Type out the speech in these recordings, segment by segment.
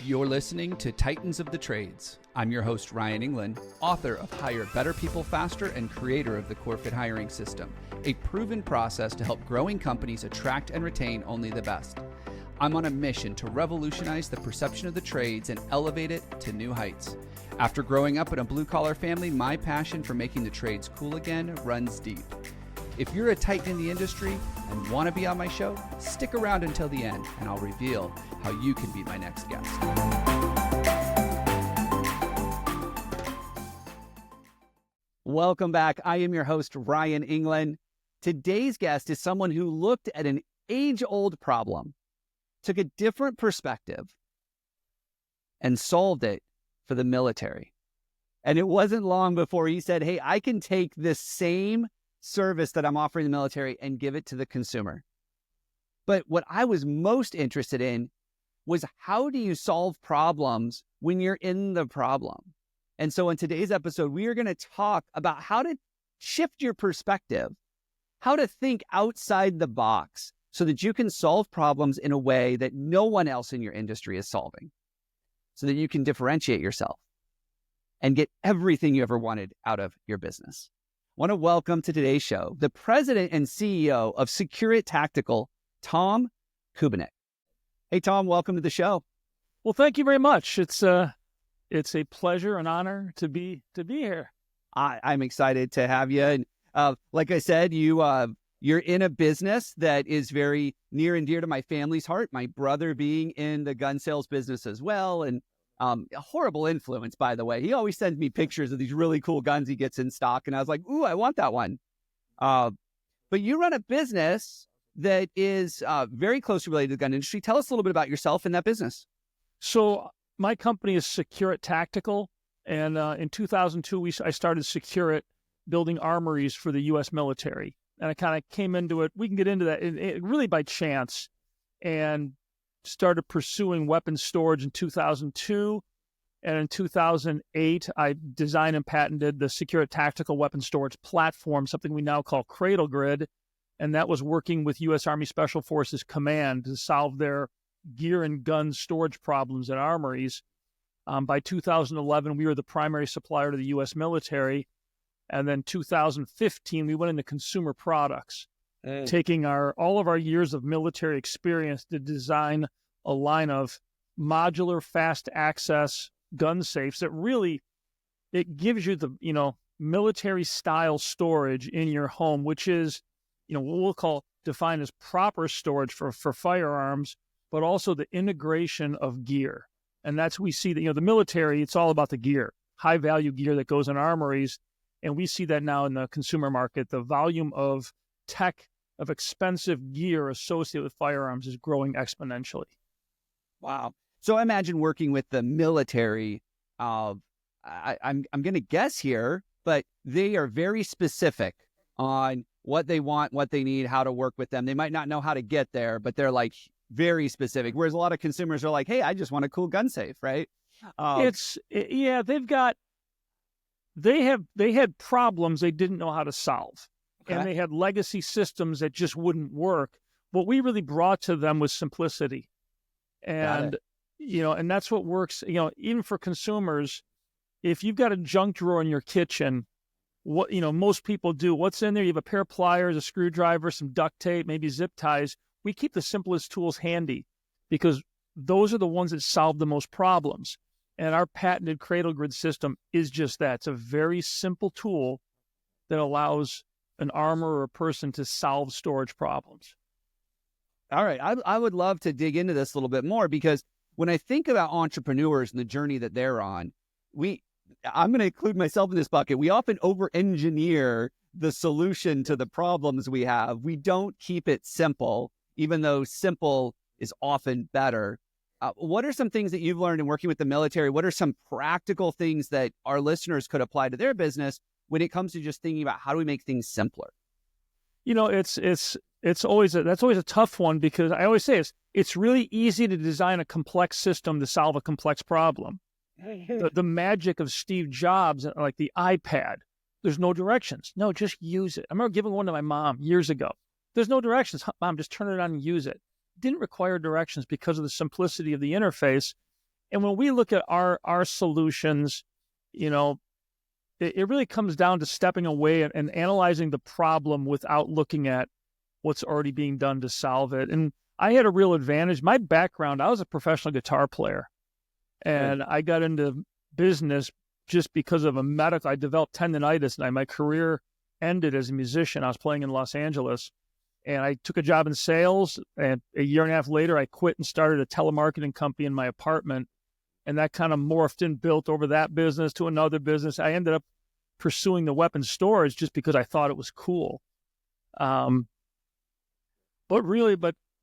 You're listening to Titans of the Trades. I'm your host, Ryan England, author of Hire Better People Faster and creator of the CoreFit hiring system, a proven process to help growing companies attract and retain only the best. I'm on a mission to revolutionize the perception of the trades and elevate it to new heights. After growing up in a blue-collar family, my passion for making the trades cool again runs deep. If you're a Titan in the industry and want to be on my show, stick around until the end and I'll reveal how you can be my next guest. Welcome back. I am your host, Ryan England. Today's guest is someone who looked at an age-old problem, took a different perspective, and solved it for the military. And it wasn't long before he said, hey, I can take this same service that I'm offering the military and give it to the consumer. But what I was most interested in was, how do you solve problems when you're in the problem? And so in today's episode, we are going to talk about how to shift your perspective, how to think outside the box so that you can solve problems in a way that no one else in your industry is solving, so that you can differentiate yourself and get everything you ever wanted out of your business. I want to welcome to today's show the president and CEO of SecureIt Tactical, Tom Kubiniec. Hey, Tom, welcome to the show. Well, thank you very much. It's a pleasure and honor to be here. I'm excited to have you. And like I said, you're in a business that is very near and dear to my family's heart. My brother being in the gun sales business as well, and a horrible influence, by the way. He always sends me pictures of these really cool guns he gets in stock, and I was like, ooh, I want that one. But you run a business that is very closely related to the gun industry. Tell us a little bit about yourself and that business. So my company is SecureIt Tactical, and in 2002, I started SecureIt, building armories for the U.S. military. And I kind of came into it. We can get into that really by chance, and started pursuing weapons storage in 2002. And in 2008, I designed and patented the SecureIt Tactical weapon storage platform, something we now call Cradle Grid. And that was working with U.S. Army Special Forces Command to solve their gear and gun storage problems at armories. By 2011, we were the primary supplier to the U.S. military. And then 2015, we went into consumer products, taking all of our years of military experience to design a line of modular, fast access gun safes that really, it gives you the, military style storage in your home, which is, what we'll define as proper storage for firearms, but also the integration of gear. And that's, we see that, the military, it's all about the gear, high value gear that goes in armories. And we see that now in the consumer market. The volume of tech, of expensive gear associated with firearms is growing exponentially. Wow. So I imagine working with the military, I'm going to guess here, but they are very specific on what they want, what they need, how to work with them. They might not know how to get there, but they're like very specific. Whereas a lot of consumers are like, hey, I just want a cool gun safe, right? They had problems they didn't know how to solve. Okay. And they had legacy systems that just wouldn't work. What we really brought to them was simplicity. And, and that's what works, even for consumers. If you've got a junk drawer in your kitchen, what, most people do, what's in there? You have a pair of pliers, a screwdriver, some duct tape, maybe zip ties. We keep the simplest tools handy because those are the ones that solve the most problems. And our patented Cradle Grid system is just that. It's a very simple tool that allows an armor or a person to solve storage problems. All right. I would love to dig into this a little bit more, because when I think about entrepreneurs and the journey that they're on, I'm going to include myself in this bucket. We often over-engineer the solution to the problems we have. We don't keep it simple, even though simple is often better. What are some things that you've learned in working with the military? What are some practical things that our listeners could apply to their business when it comes to just thinking about how do we make things simpler? That's always a tough one, because I always say it's really easy to design a complex system to solve a complex problem. The magic of Steve Jobs, like the iPad, there's no directions. No, just use it. I remember giving one to my mom years ago. There's no directions. Mom, just turn it on and use it. Didn't require directions because of the simplicity of the interface. And when we look at our solutions, you know, it really comes down to stepping away and analyzing the problem without looking at what's already being done to solve it. And I had a real advantage. My background, I was a professional guitar player, and I got into business just because of I developed tendonitis, and my career ended as a musician. I was playing in Los Angeles, and I took a job in sales, and a year and a half later, I quit and started a telemarketing company in my apartment, and that kind of morphed and built over that business to another business. I ended up pursuing the weapon storage just because I thought it was cool.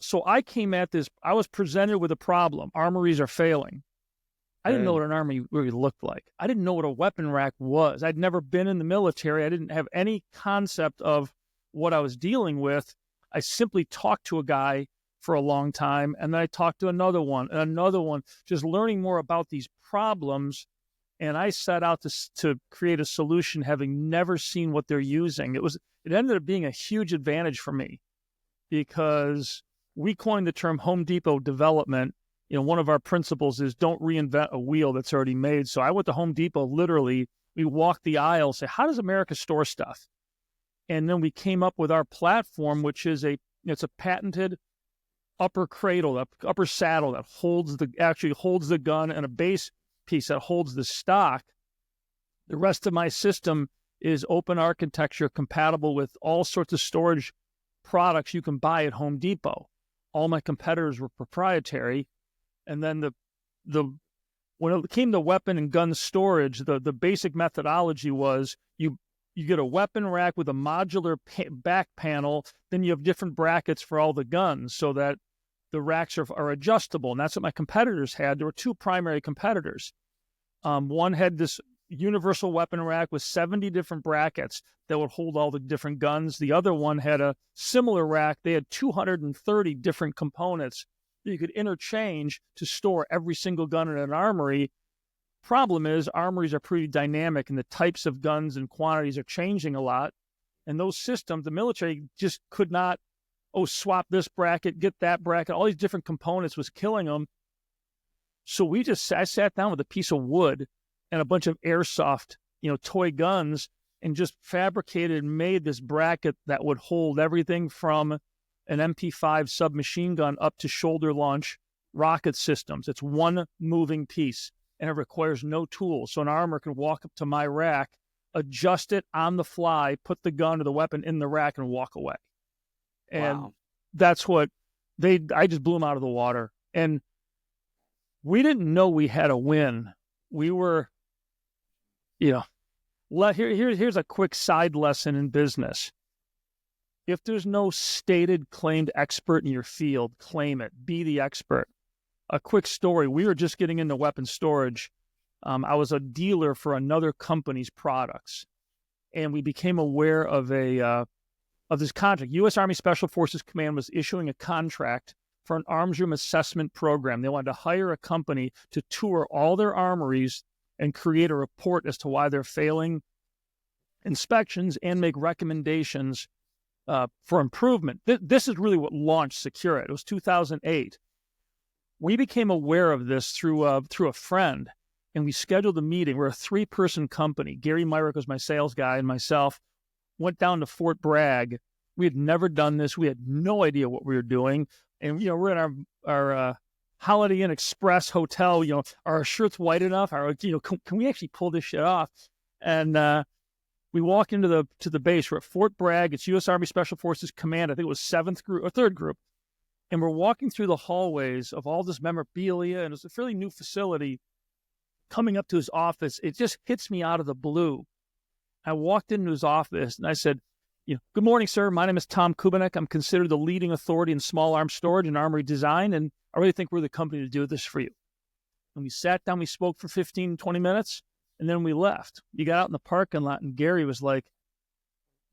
So I came at this, I was presented with a problem. Armories are failing. I didn't know what an armory really looked like. I didn't know what a weapon rack was. I'd never been in the military. I didn't have any concept of what I was dealing with. I simply talked to a guy for a long time, and then I talked to another one, just learning more about these problems. And I set out to create a solution, having never seen what they're using. It ended up being a huge advantage for me, because we coined the term Home Depot development. You know, one of our principles is don't reinvent a wheel that's already made. So I went to Home Depot, literally, we walked the aisle, say, how does America store stuff? And then we came up with our platform, which is it's a patented upper cradle, upper saddle that actually holds the gun, and a base piece that holds the stock. The rest of my system is open architecture, compatible with all sorts of storage products you can buy at Home Depot. All my competitors were proprietary. And then when it came to weapon and gun storage, the basic methodology was you get a weapon rack with a modular back panel, then you have different brackets for all the guns so that the racks are adjustable. And that's what my competitors had. There were two primary competitors. One had this universal weapon rack with 70 different brackets that would hold all the different guns. The other one had a similar rack. They had 230 different components that you could interchange to store every single gun in an armory. Problem is, armories are pretty dynamic, and the types of guns and quantities are changing a lot. And those systems, the military just could not, swap this bracket, get that bracket. All these different components was killing them. So I sat down with a piece of wood and a bunch of airsoft, toy guns, and just fabricated and made this bracket that would hold everything from an MP5 submachine gun up to shoulder launch rocket systems. It's one moving piece, and it requires no tools. So an armor can walk up to my rack, adjust it on the fly, put the gun or the weapon in the rack, and walk away. And That's what I just blew them out of the water. And we didn't know we had a win. We were, here's a quick side lesson in business. If there's no stated claimed expert in your field, claim it. Be the expert. A quick story. We were just getting into weapon storage. I was a dealer for another company's products, and we became aware of this contract. U.S. Army Special Forces Command was issuing a contract for an arms room assessment program. They wanted to hire a company to tour all their armories and create a report as to why they're failing inspections and make recommendations for improvement. This is really what launched SecureIt. It was 2008. We became aware of this through a friend, and we scheduled a meeting. We're a 3-person company. Gary Myrick was my sales guy, and myself went down to Fort Bragg. We had never done this. We had no idea what we were doing. And, we're in our Holiday Inn Express hotel. Are our shirts white enough? Can we actually pull this shit off? And we walk into the base. We're at Fort Bragg. It's U.S. Army Special Forces Command. I think it was 7th group or 3rd group. And we're walking through the hallways of all this memorabilia, and it's a fairly new facility. Coming up to his office, it just hits me out of the blue. I walked into his office, and I said, good morning, sir. My name is Tom Kubiniec. I'm considered the leading authority in small arms storage and armory design, and I really think we're the company to do this for you. And we sat down, we spoke for 15, 20 minutes, and then we left. We got out in the parking lot, and Gary was like,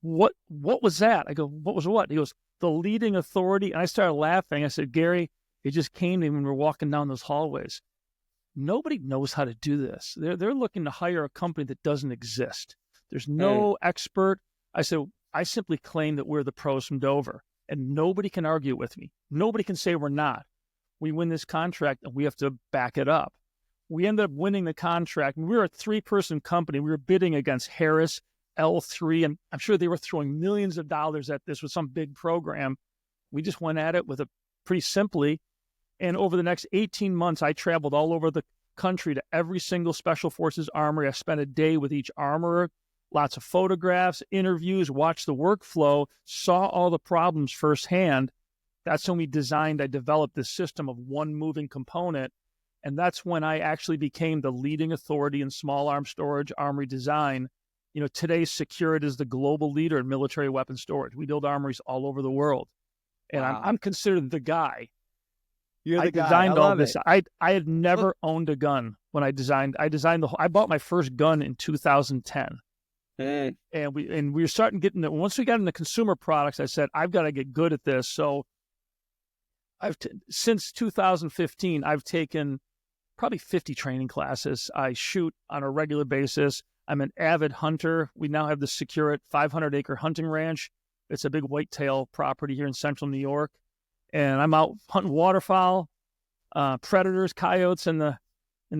what was that? I go, what was what? He goes, the leading authority. And I started laughing. I said, Gary, it just came to me when we were walking down those hallways. Nobody knows how to do this. They're looking to hire a company that doesn't exist. There's no expert. I said, I simply claim that we're the pros from Dover, and nobody can argue with me. Nobody can say we're not. We win this contract, and we have to back it up. We ended up winning the contract. We were a 3-person company. We were bidding against Harris, L3, and I'm sure they were throwing millions of dollars at this with some big program. We just went at it with pretty simply. And over the next 18 months, I traveled all over the country to every single Special Forces armory. I spent a day with each armorer, lots of photographs, interviews, watched the workflow, saw all the problems firsthand. That's when I developed this system of one moving component. And that's when I actually became the leading authority in small arms storage, armory design. Today, SecureIt is the global leader in military weapon storage. We build armories all over the world. And wow. I'm considered the guy. You're the guy. Designed all this. I had never owned a gun when I designed. I bought my first gun in 2010. And we were starting getting it. Once we got into consumer products, I said, I've got to get good at this. So since 2015, I've taken probably 50 training classes. I shoot on a regular basis. I'm an avid hunter. We now have the SecureIt 500-acre hunting ranch. It's a big whitetail property here in central New York. And I'm out hunting waterfowl, predators, coyotes in the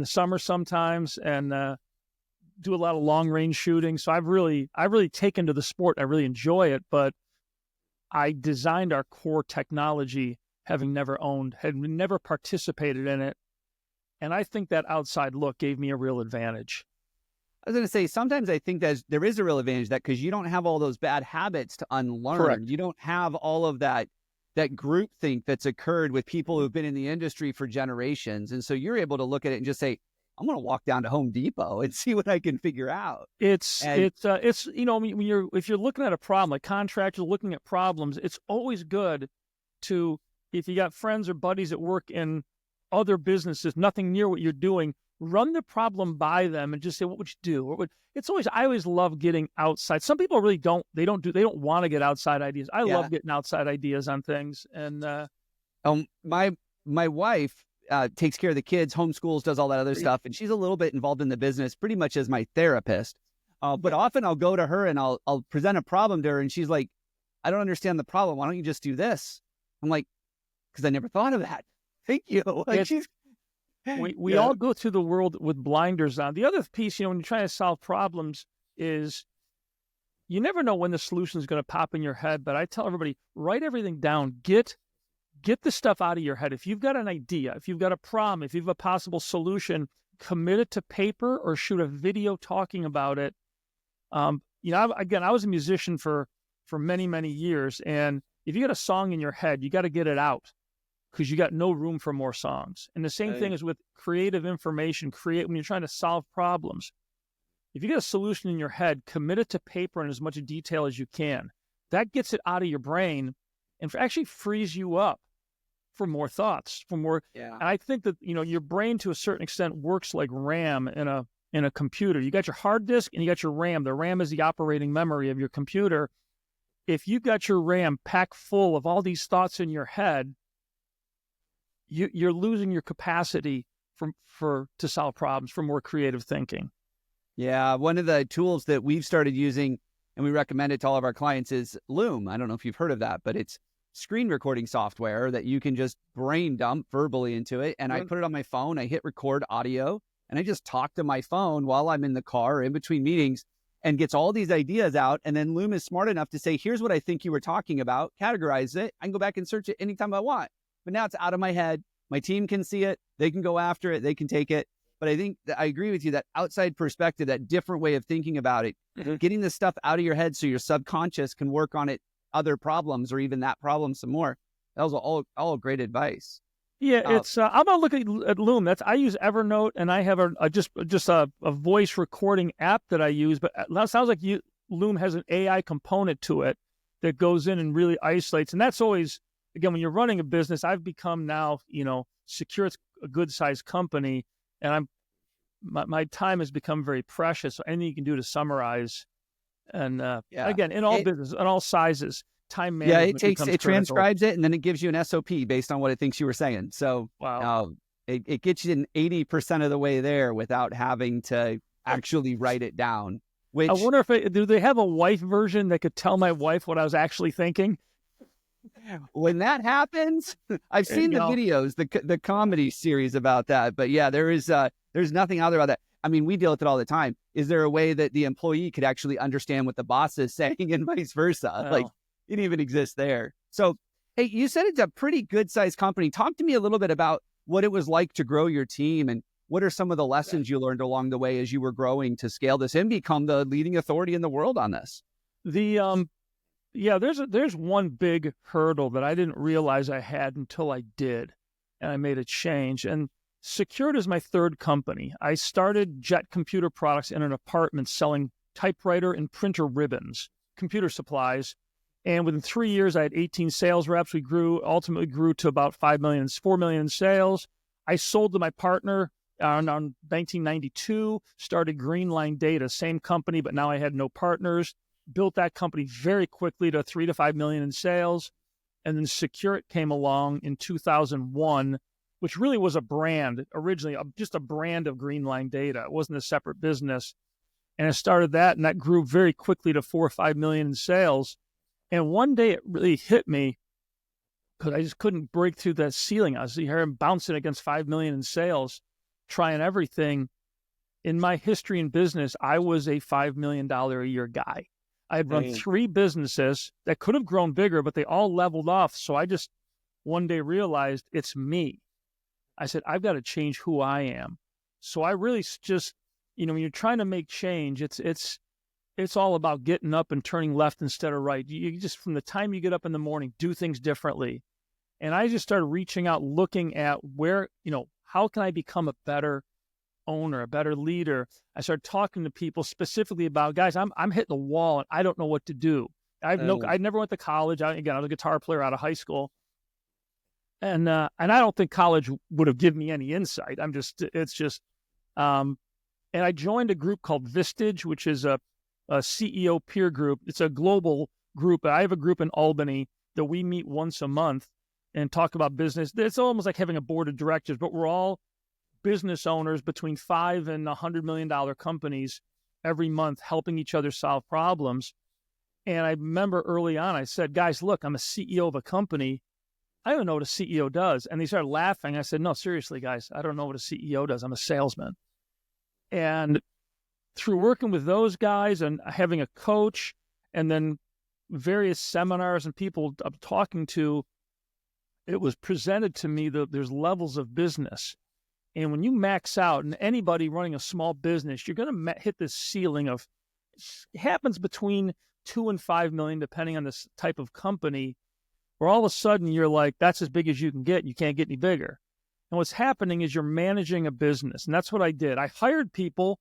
summer sometimes, and do a lot of long range shooting. So I've really taken to the sport. I really enjoy it, but I designed our core technology having had never participated in it. And I think that outside look gave me a real advantage. I was going to say, sometimes I think that there is a real advantage that because you don't have all those bad habits to unlearn. Correct. You don't have all of that groupthink that's occurred with people who've been in the industry for generations. And so you're able to look at it and just say, I'm going to walk down to Home Depot and see what I can figure out. It's if you're looking at a problem, like contractors looking at problems, it's always good to, if you got friends or buddies that work in other businesses, nothing near what you're doing, run the problem by them and just say, what would you do? I always love getting outside. Some people really don't want to get outside ideas. I love getting outside ideas on things. And my wife takes care of the kids, homeschools, does all that other stuff. And she's a little bit involved in the business, pretty much as my therapist. But often I'll go to her and I'll present a problem to her. And she's like, I don't understand the problem. Why don't you just do this? I'm like, because I never thought of that. Thank you. We all go through the world with blinders on. The other piece, when you're trying to solve problems, is you never know when the solution is going to pop in your head. But I tell everybody, write everything down. Get the stuff out of your head. If you've got an idea, if you've got a problem, if you have a possible solution, commit it to paper or shoot a video talking about it. I was a musician for many, many years. And if you got a song in your head, you got to get it out, because you got no room for more songs. And the same thing is with creative information. When you're trying to solve problems, if you get a solution in your head, commit it to paper in as much detail as you can. That gets it out of your brain and actually frees you up for more thoughts, for more. Yeah. And I think that, your brain to a certain extent works like RAM in a computer. You got your hard disk and you got your RAM. The RAM is the operating memory of your computer. If you got your RAM packed full of all these thoughts in your head, you're losing your capacity to solve problems, for more creative thinking. Yeah, one of the tools that we've started using and we recommend it to all of our clients is Loom. I don't know if you've heard of that, but it's screen recording software that you can just brain dump verbally into it. And I put it on my phone, I hit record audio, and I just talk to my phone while I'm in the car or in between meetings, and gets all these ideas out. And then Loom is smart enough to say, here's what I think you were talking about, categorize it. I can go back and search it anytime I want. But now it's out of my head. My team can see it. They can go after it. They can take it. But I think that I agree with you, that outside perspective, that different way of thinking about it, getting this stuff out of your head so your subconscious can work on it, other problems, or even that problem some more. That was all great advice. Yeah, it's. I'm gonna look at Loom. I use Evernote, and I have just a voice recording app that I use. But that sounds like Loom has an AI component to it that goes in and really isolates. And that's always, again, when you're running a business, I've become now, SecureIt's a good sized company, and my time has become very precious. So anything you can do to summarize, and again, in all business, in all sizes, time management. Yeah, it transcribes it, and then it gives you an SOP based on what it thinks you were saying. So wow, it gets you in 80% of the way there without having to actually write it down. Which I wonder if do they have a wife version that could tell my wife what I was actually thinking? When that happens, I've seen the videos, the comedy series about that. But yeah, there's nothing out there about that. I mean, we deal with it all the time. Is there a way that the employee could actually understand what the boss is saying and vice versa? Well, like it didn't even exist there. So, hey, you said it's a pretty good sized company. Talk to me a little bit about what it was like to grow your team and what are some of the lessons you learned along the way as you were growing to scale this and become the leading authority in the world on this? There's one big hurdle that I didn't realize I had until I did, and I made a change. And SecureIt is my third company. I started Jet Computer Products in an apartment selling typewriter and printer ribbons, computer supplies. And within 3 years, I had 18 sales reps. We ultimately grew to about 4 million in sales. I sold to my partner around 1992, started Greenline Data, same company, but now I had no partners. Built that company very quickly to 3 to 5 million in sales. And then SecureIt came along in 2001, which really was a brand, originally just a brand of Greenline Data. It wasn't a separate business. And I started that, and that grew very quickly to 4 or 5 million in sales. And one day it really hit me because I just couldn't break through that ceiling. I was here bouncing against 5 million in sales, trying everything. In my history in business, I was a $5 million a year guy. I had run 3 businesses that could have grown bigger, but they all leveled off. So I just one day realized it's me. I said, I've got to change who I am. So I really just, when you're trying to make change, it's all about getting up and turning left instead of right. You just, from the time you get up in the morning, do things differently. And I just started reaching out, looking at where, how can I become a better owner, a better leader? I started talking to people specifically about, guys, I'm hitting the wall and I don't know what to do. I never went to college. I was a guitar player out of high school. And I don't think college would have given me any insight. And I joined a group called Vistage, which is a CEO peer group. It's a global group. I have a group in Albany that we meet once a month and talk about business. It's almost like having a board of directors, but we're all business owners between $5 and $100 million companies every month, helping each other solve problems. And I remember early on, I said, guys, look, I'm a CEO of a company. I don't know what a CEO does. And they started laughing. I said, no, seriously, guys, I don't know what a CEO does. I'm a salesman. And through working with those guys and having a coach and then various seminars and people I'm talking to, it was presented to me that there's levels of business. And when you max out, and anybody running a small business, you're going to hit this ceiling of, it happens between 2 and 5 million, depending on this type of company, where all of a sudden you're like, that's as big as you can get. You can't get any bigger. And what's happening is you're managing a business. And that's what I did. I hired people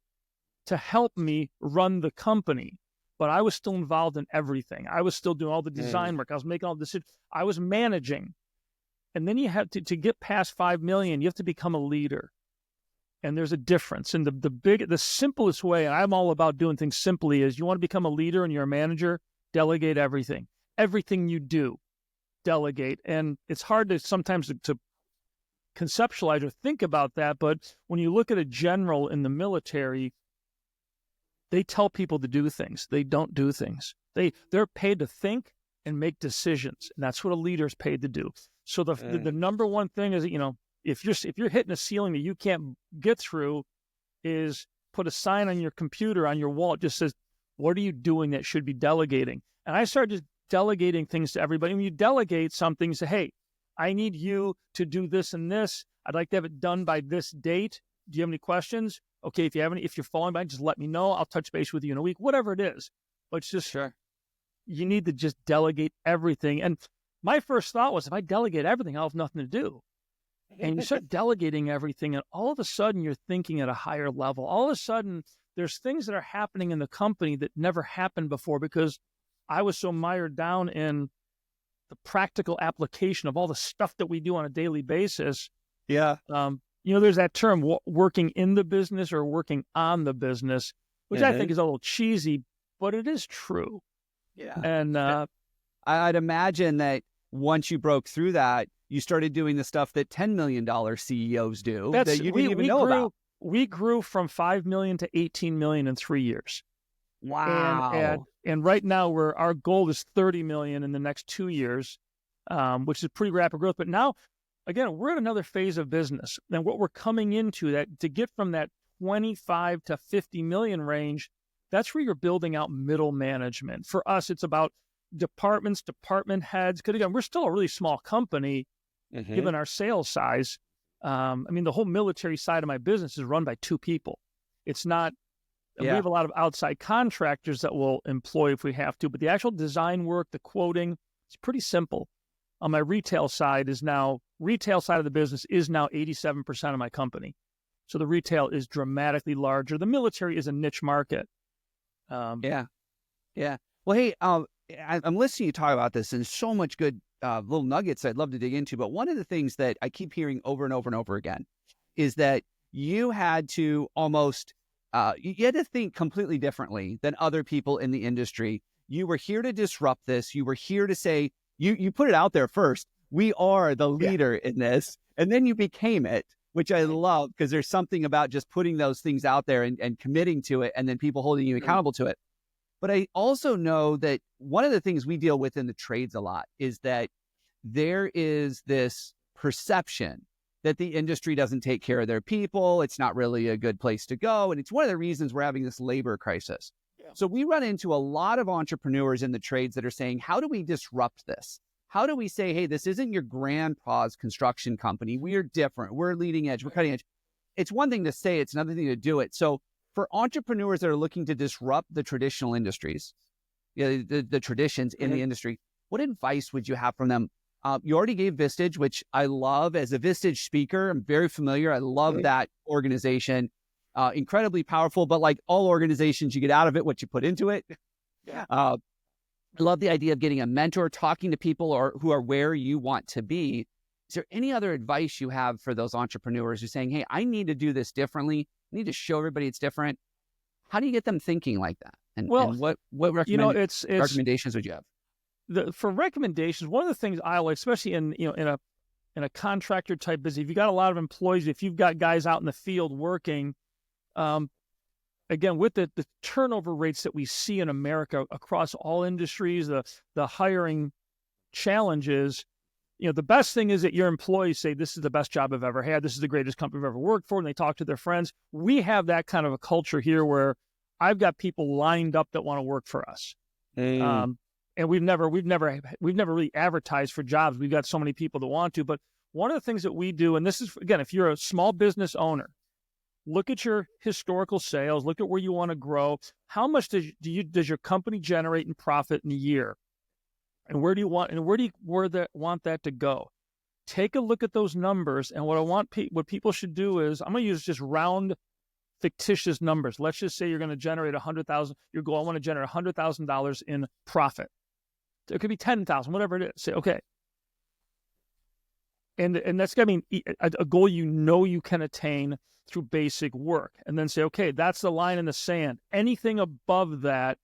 to help me run the company, but I was still involved in everything. I was still doing all the design work. I was making all the decisions. I was managing. And then you have to get past 5 million, you have to become a leader. And there's a difference. And the simplest way, and I'm all about doing things simply, is you want to become a leader and you're a manager, delegate everything. Everything you do, delegate. And it's hard to sometimes to conceptualize or think about that. But when you look at a general in the military, they tell people to do things. They don't do things. They're paid to think and make decisions. And that's what a leader is paid to do. So the number one thing is, if you're hitting a ceiling that you can't get through, is put a sign on your computer, on your wall. It just says, what are you doing that should be delegating? And I started just delegating things to everybody. When you delegate something, say, hey, I need you to do this and this. I'd like to have it done by this date. Do you have any questions? Okay, if you're falling behind, just let me know. I'll touch base with you in a week, whatever it is. But it's just, sure, you need to just delegate everything. And my first thought was, if I delegate everything, I'll have nothing to do. And you start delegating everything, and all of a sudden you're thinking at a higher level. All of a sudden, there's things that are happening in the company that never happened before because I was so mired down in the practical application of all the stuff that we do on a daily basis. Yeah. There's that term, working in the business or working on the business, which I think is a little cheesy, but it is true. Yeah. And I'd imagine that once you broke through that, you started doing the stuff that $10 million CEOs do that you didn't even know about. We grew from 5 million to 18 million in 3 years. Wow. And right now our goal is 30 million in the next 2 years. which is pretty rapid growth. But now, again, we're at another phase of business. And what we're coming into, that to get from that 25 to 50 million range, that's where you're building out middle management. For us, it's about departments, department heads. Because again, we're still a really small company, given our sales size. I mean, the whole military side of my business is run by 2 people. It's not, we have a lot of outside contractors that we'll employ if we have to, but the actual design work, the quoting, it's pretty simple. On my retail side of the business is now 87% of my company. So the retail is dramatically larger. The military is a niche market. Yeah. Well, hey, I'm listening to you talk about this, and so much good little nuggets I'd love to dig into. But one of the things that I keep hearing over and over and over again is that you had to almost, you had to think completely differently than other people in the industry. You were here to disrupt this. You were here to say, you put it out there first. We are the leader in this. And then you became it, which I love, because there's something about just putting those things out there and committing to it, and then people holding you accountable to it. But I also know that one of the things we deal with in the trades a lot is that there is this perception that the industry doesn't take care of their people. It's not really a good place to go. And it's one of the reasons we're having this labor crisis. Yeah. So we run into a lot of entrepreneurs in the trades that are saying, how do we disrupt this? How do we say, hey, this isn't your grandpa's construction company. We are different. We're leading edge. We're cutting edge. It's one thing to say, it's another thing to do it. So for entrepreneurs that are looking to disrupt the traditional industries, the traditions in the industry, what advice would you have from them? You already gave Vistage, which I love. As a Vistage speaker, I'm very familiar. I love that organization. Incredibly powerful, but like all organizations, you get out of it what you put into it. Yeah. I love the idea of getting a mentor, talking to people who are where you want to be. Is there any other advice you have for those entrepreneurs who are saying, hey, I need to do this differently. I need to show everybody it's different. How do you get them thinking like that? And what recommendations would you have? For recommendations, one of the things I like, especially in a contractor type business, if you got a lot of employees, if you've got guys out in the field working, again, with the turnover rates that we see in America across all industries, the hiring challenges, the best thing is that your employees say, this is the best job I've ever had. This is the greatest company I've ever worked for. And they talk to their friends. We have that kind of a culture here where I've got people lined up that want to work for us. And we've never really advertised for jobs. We've got so many people that want to, but one of the things that we do, and this is, again, if you're a small business owner, look at your historical sales, look at where you want to grow. How much does your company generate in profit in a year? And where do you want that to go? Take a look at those numbers. And what people should do is, I'm going to use just round fictitious numbers. Let's just say you're going to generate $100,000. Your goal, I want to generate $100,000 in profit. It could be 10,000, whatever it is. Say, okay. And that's going to be a goal you can attain through basic work. And then say, okay, that's the line in the sand. Anything above that,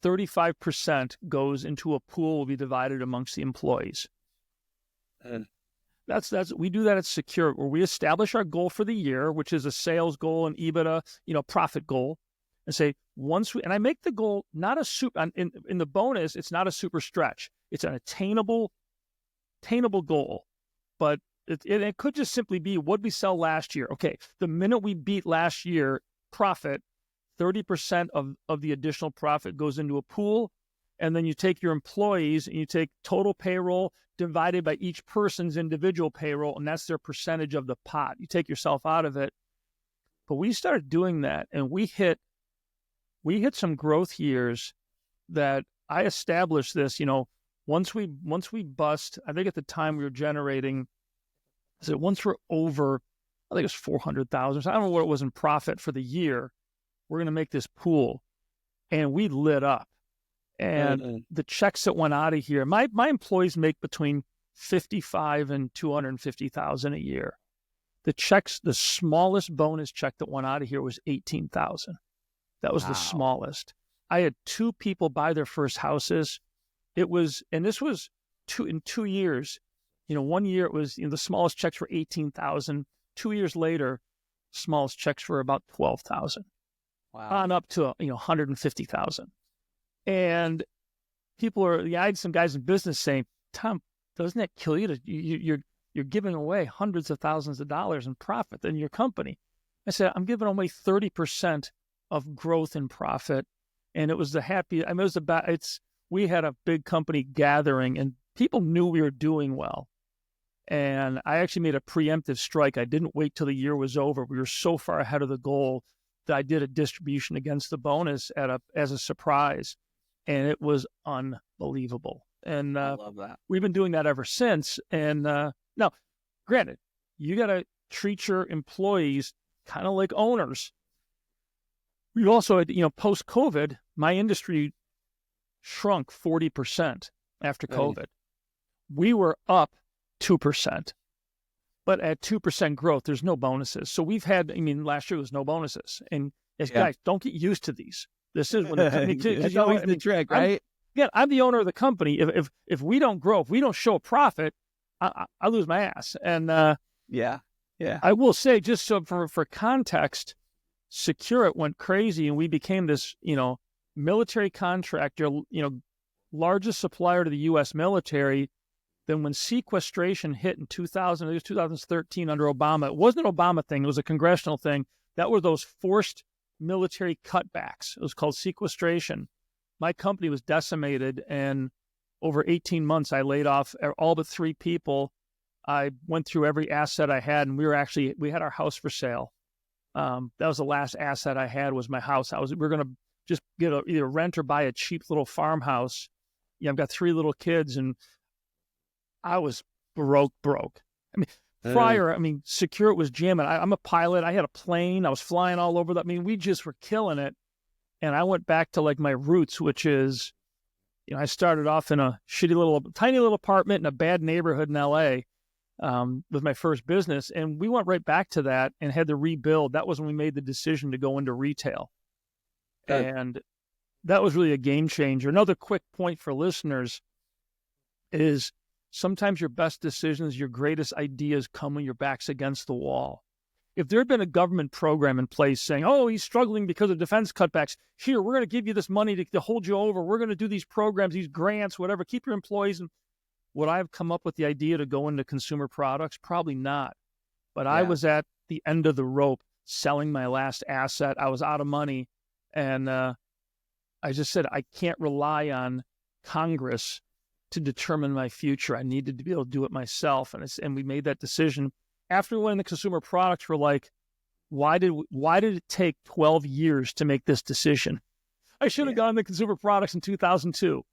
35% goes into a pool, will be divided amongst the employees. We do that at Secure, where we establish our goal for the year, which is a sales goal and EBITDA, profit goal, and say and I make the goal not a super in the bonus. It's not a super stretch. It's an attainable goal, but it could just simply be what we sell last year. Okay, the minute we beat last year profit, 30% of the additional profit goes into a pool, and then you take your employees and you take total payroll divided by each person's individual payroll, and that's their percentage of the pot. You take yourself out of it. But we started doing that, and we hit some growth years that I established this, once we bust, I think at the time we were generating, once we're over, I think it was 400,000. So I don't know what it was in profit for the year. We're going to make this pool. And we lit up. And the checks that went out of here, my employees make between 55 and 250,000 a year. The smallest bonus check that went out of here was 18,000. That was the smallest. I had 2 people buy their first houses. This was in 2 years. 1 year it was, the smallest checks were 18,000. 2 years later, smallest checks were about 12,000. Wow. On up to 150,000. And I had some guys in business saying, Tom, doesn't that kill you? You're giving away hundreds of thousands of dollars in profit in your company. I said, I'm giving away 30% of growth in profit. And it was we had a big company gathering and people knew we were doing well. And I actually made a preemptive strike. I didn't wait till the year was over. We were so far ahead of the goal that I did a distribution against the bonus as a surprise. And it was unbelievable. And I love that. We've been doing that ever since. And now, granted, you got to treat your employees kind of like owners. We've also had, post-COVID, my industry shrunk 40% after COVID. We were up 2%. But at 2% growth, there's no bonuses. So we've had, last year was no bonuses. And guys, don't get used to these. This is when it's always the trick, right? I'm the owner of the company. If we don't grow, if we don't show a profit, I lose my ass. And I will say, just so for context, SecureIt went crazy, and we became this, military contractor, largest supplier to the U.S. military. Then when sequestration hit in 2013 under Obama, it wasn't an Obama thing; it was a congressional thing. That were those forced military cutbacks. It was called sequestration. My company was decimated, and over 18 months, I laid off all but 3 people. I went through every asset I had, and we had our house for sale. That was the last asset I had, was my house. We were going to just get either rent or buy a cheap little farmhouse. I've got 3 little kids, and I was broke. SecureIt was jamming. I'm a pilot. I had a plane. I was flying all over. We just were killing it. And I went back to my roots, which is, I started off in a tiny little apartment in a bad neighborhood in LA with my first business. And we went right back to that and had to rebuild. That was when we made the decision to go into retail. And that was really a game changer. Another quick point for listeners is sometimes your best decisions, your greatest ideas come when your back's against the wall. If there had been a government program in place saying, oh, he's struggling because of defense cutbacks, here, we're going to give you this money to hold you over. We're going to do these programs, these grants, whatever, keep your employees. And would I have come up with the idea to go into consumer products? Probably not. But I was at the end of the rope selling my last asset. I was out of money. And I just said, I can't rely on Congress to determine my future. I needed to be able to do it myself. And we made that decision. After we went into consumer products, we're like, why did it take 12 years to make this decision? I should have gone into consumer products in 2002.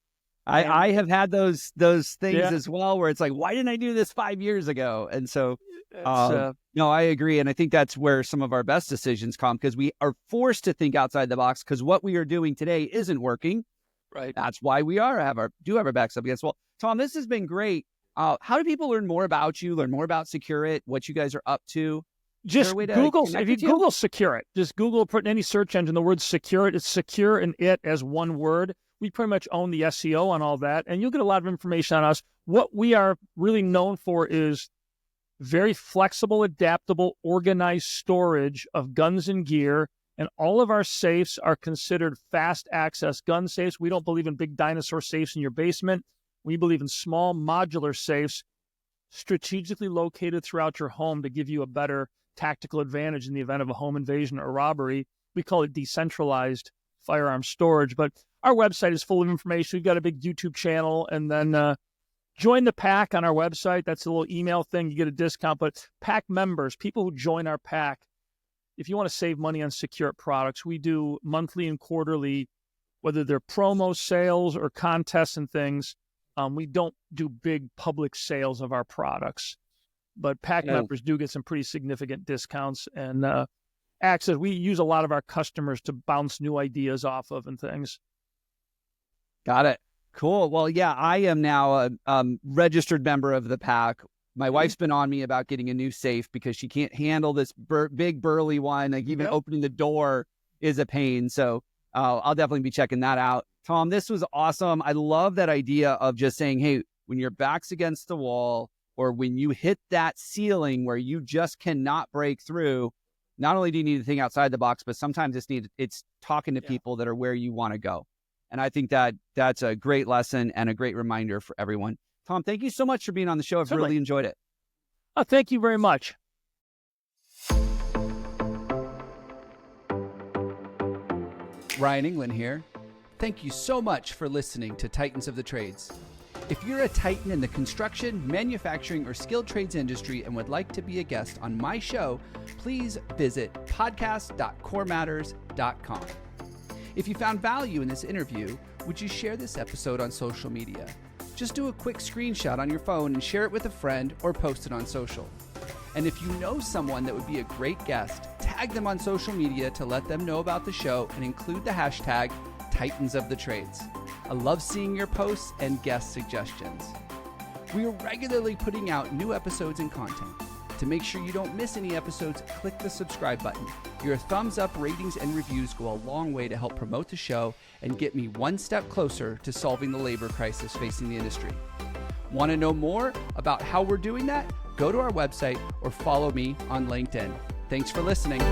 I have had those things as well, where it's like, why didn't I do this 5 years ago? And so, no, I agree. And I think that's where some of our best decisions come, because we are forced to think outside the box, because what we are doing today isn't working. Right. That's why we have our backs up against. Well, Tom, this has been great. How do people learn more about you, learn more about SecureIt, what you guys are up to? Just Google, if you Google SecureIt, just Google, put in any search engine the word SecureIt. It's secure and it as one word. We pretty much own the SEO on all that, and you'll get a lot of information on us. What we are really known for is very flexible, adaptable, organized storage of guns and gear, and all of our safes are considered fast access gun safes. We don't believe in big dinosaur safes in your basement. We believe in small modular safes strategically located throughout your home to give you a better tactical advantage in the event of a home invasion or robbery. We call it decentralized firearm storage, but our website is full of information. We've got a big YouTube channel, and then join the pack on our website. That's a little email thing. You get a discount, but pack members, people who join our pack, if you want to save money on SecureIt products, we do monthly and quarterly, whether they're promo sales or contests and things. We don't do big public sales of our products, but pack members do get some pretty significant discounts and access. We use a lot of our customers to bounce new ideas off of and things. Got it. Cool. Well, yeah, I am now a registered member of the pack. My wife's been on me about getting a new safe because she can't handle this big burly one. Like even opening the door is a pain. So I'll definitely be checking that out. Tom, this was awesome. I love that idea of just saying, hey, when your back's against the wall or when you hit that ceiling where you just cannot break through, not only do you need to think outside the box, but sometimes it's talking to people that are where you want to go. And I think that that's a great lesson and a great reminder for everyone. Tom, thank you so much for being on the show. I've really enjoyed it. Thank you very much. Ryan England here. Thank you so much for listening to Titans of the Trades. If you're a titan in the construction, manufacturing, or skilled trades industry and would like to be a guest on my show, please visit podcast.corematters.com. If you found value in this interview, would you share this episode on social media? Just do a quick screenshot on your phone and share it with a friend or post it on social. And if you know someone that would be a great guest, tag them on social media to let them know about the show and include the hashtag Titans of the Trades. I love seeing your posts and guest suggestions. We are regularly putting out new episodes and content. To make sure you don't miss any episodes, click the subscribe button. Your thumbs up, ratings, and reviews go a long way to help promote the show and get me one step closer to solving the labor crisis facing the industry. Want to know more about how we're doing that? Go to our website or follow me on LinkedIn. Thanks for listening.